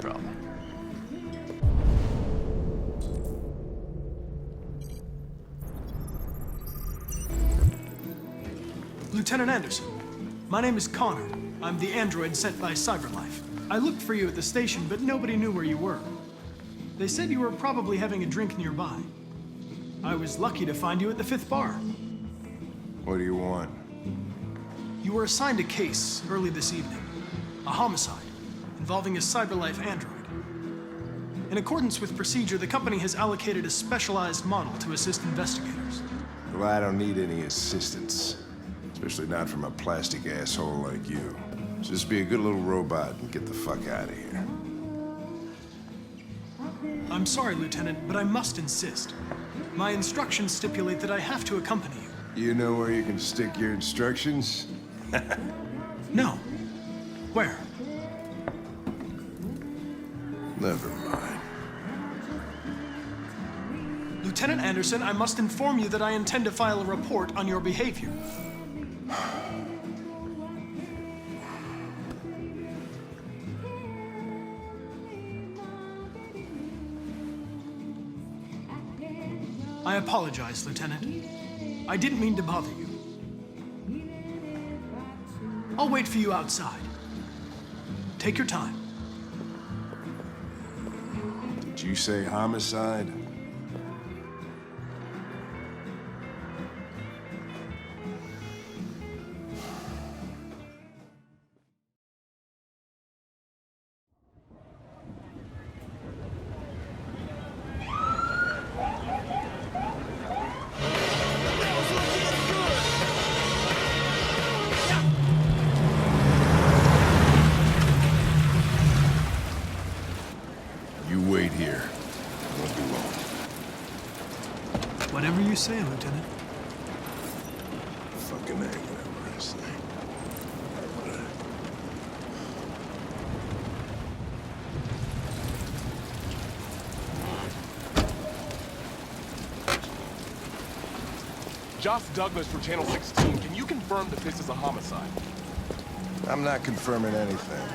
problem. Lieutenant Anderson, my name is Connor. I'm the android sent by CyberLife. I looked for you at the station, but nobody knew where you were. They said you were probably having a drink nearby. I was lucky to find you at the 5th bar. What do you want? You were assigned a case early this evening. A homicide involving a CyberLife android. In accordance with procedure, the company has allocated a specialized model to assist investigators. Well, I don't need any assistance. Especially not from a plastic asshole like you. Just be a good little robot and get the fuck out of here. I'm sorry, Lieutenant, but I must insist. My instructions stipulate that I have to accompany you. You know where you can stick your instructions? No. Where? Never mind. Lieutenant Anderson, I must inform you that I intend to file a report on your behavior. I apologize, Lieutenant. I didn't mean to bother you. I'll wait for you outside. Take your time. Did you say homicide? You wait here. I won't be long. Whatever you say, Lieutenant. Fucking A, whatever I say. Josh Douglas for Channel 16. Can you confirm that this is a homicide? I'm not confirming anything.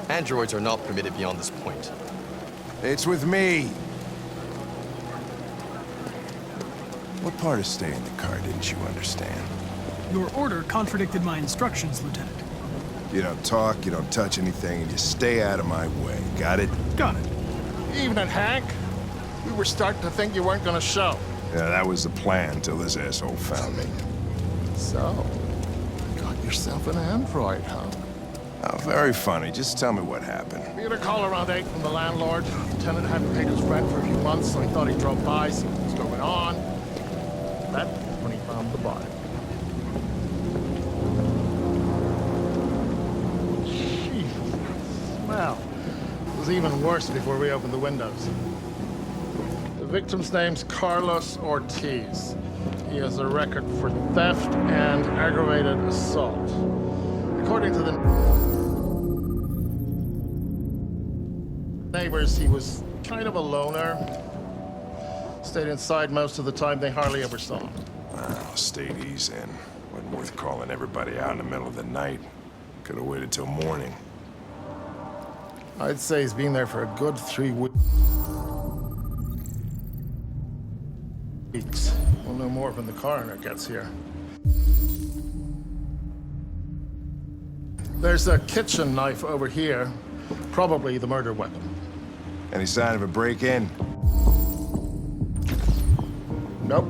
Androids are not permitted beyond this point. It's with me. What part of staying in the car didn't you understand? Your order contradicted my instructions, Lieutenant. You don't talk, you don't touch anything, and just stay out of my way. Got it? Got it. Evening, Hank. We were starting to think you weren't gonna show. Yeah, that was the plan till this asshole found me. So, you got yourself an android, huh? Oh, very funny. Just tell me what happened. We had a call around 8 from the landlord. The tenant hadn't paid his rent for a few months, so he thought he drove by, see what was going on. That's when he found the body. Jesus, the smell. It was even worse before we opened the windows. The victim's name's Carlos Ortiz. He has a record for theft and aggravated assault. According to the neighbors, he was kind of a loner. Stayed inside most of the time. They hardly ever saw him. Well, stayed easy in. Wasn't worth calling everybody out in the middle of the night. Could have waited till morning. I'd say he's been there for a good 3 weeks. We'll know more when the coroner gets here. There's a kitchen knife over here. Probably the murder weapon. Any sign of a break-in? Nope.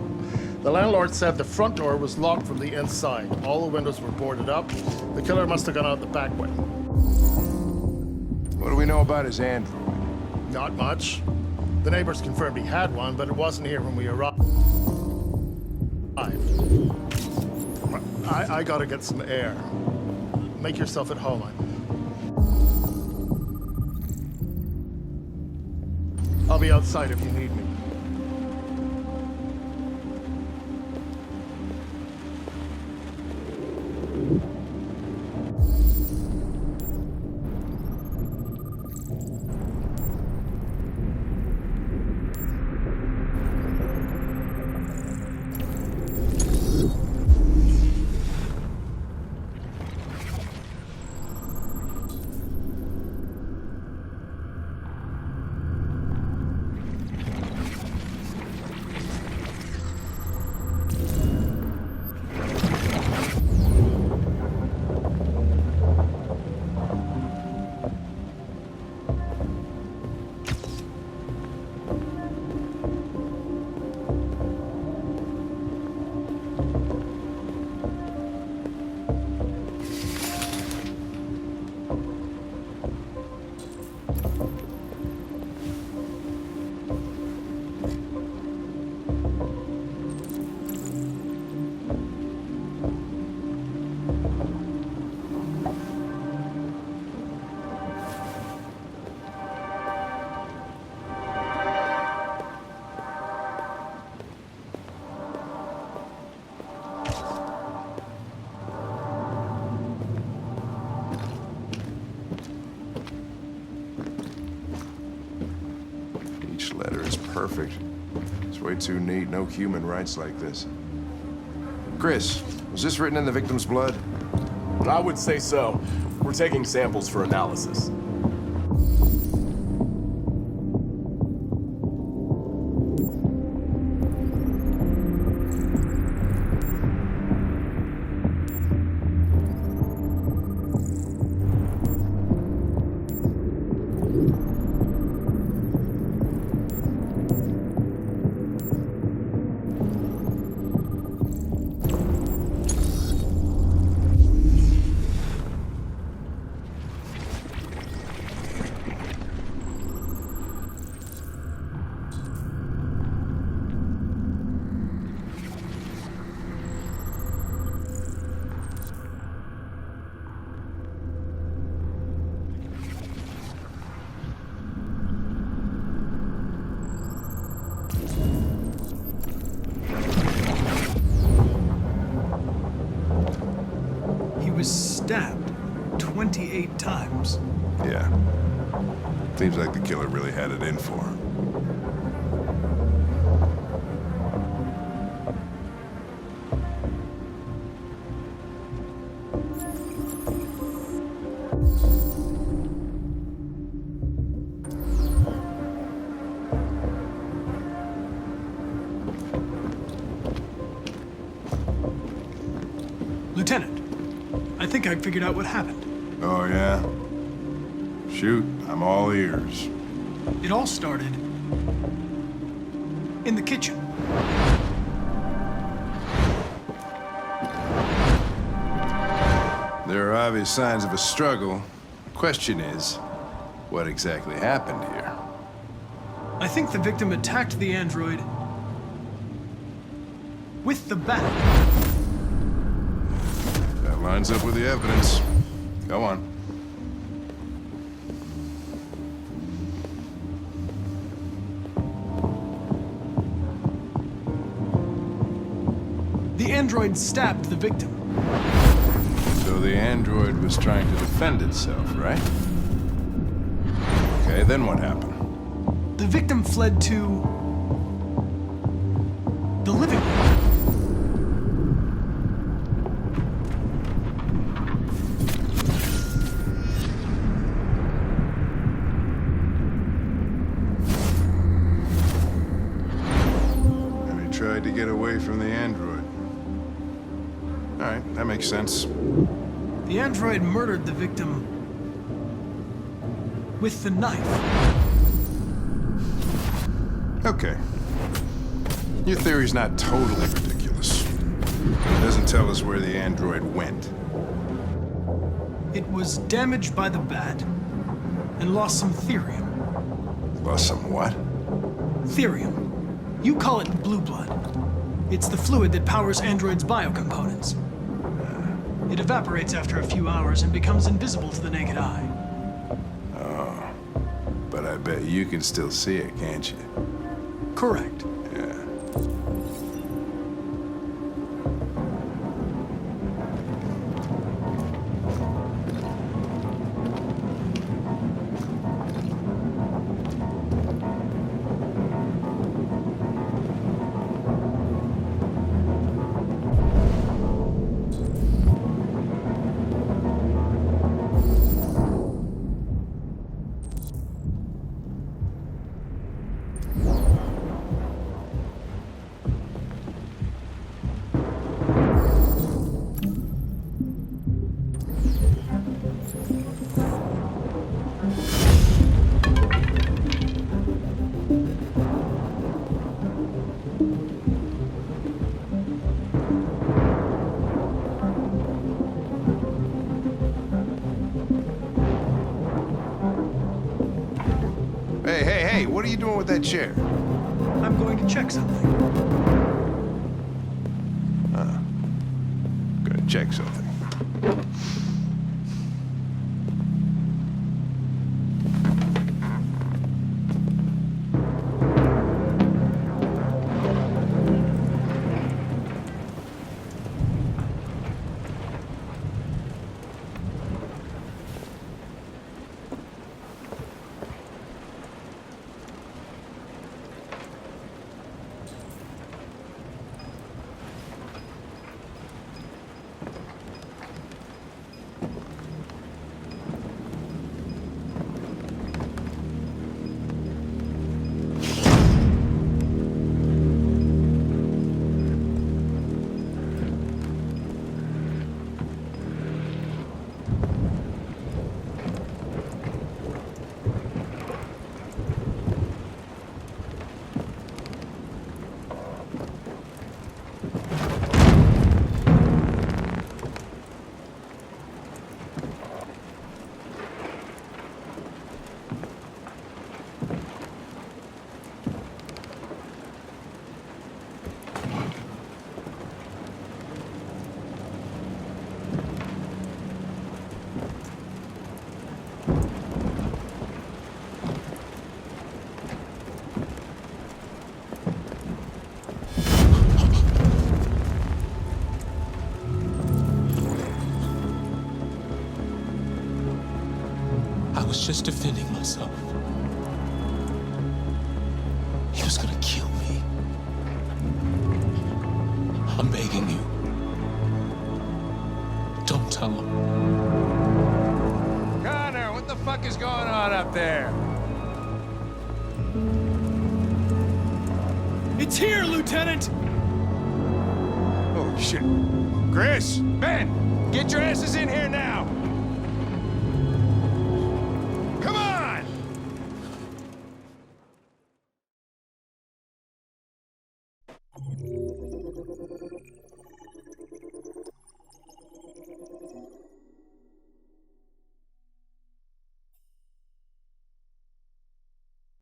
The landlord said the front door was locked from the inside. All the windows were boarded up. The killer must have gone out the back way. What do we know about his android? Not much. The neighbors confirmed he had one, but it wasn't here when we arrived. I gotta get some air. Make yourself at home. I'll be outside if you need me. perfect. It's way too neat. No human rights like this. Chris, was this written in the victim's blood? I would say so. We're taking samples for analysis. He was stabbed 28 times. Yeah. Seems like the killer really had it in for him. Lieutenant, I think I figured out what happened. Oh, yeah? Shoot, I'm all ears. It all started in the kitchen. There are obvious signs of a struggle. Question is, what exactly happened here? I think the victim attacked the android with the bat. That lines up with the evidence. Go on. The android stabbed the victim. So the android was trying to defend itself, right? Okay, then what happened? The victim fled to the living room. And he tried to get away from the android. All right, that makes sense. The android murdered the victim with the knife. Okay. Your theory's not totally ridiculous. It doesn't tell us where the android went. It was damaged by the bat and lost some therium. Lost some what? Therium. You call it blue blood. It's the fluid that powers androids' biocomponents. It evaporates after a few hours and becomes invisible to the naked eye. But I bet you can still see it, can't you? Correct. Yeah. Hey, what are you doing with that chair? I'm going to check something. Gonna check something. I was just defending myself. He was gonna kill me. I'm begging you. Don't tell him. Connor, what the fuck is going on up there? It's here, Lieutenant! Oh, shit. Chris, Ben, get your asses in here now! Come on!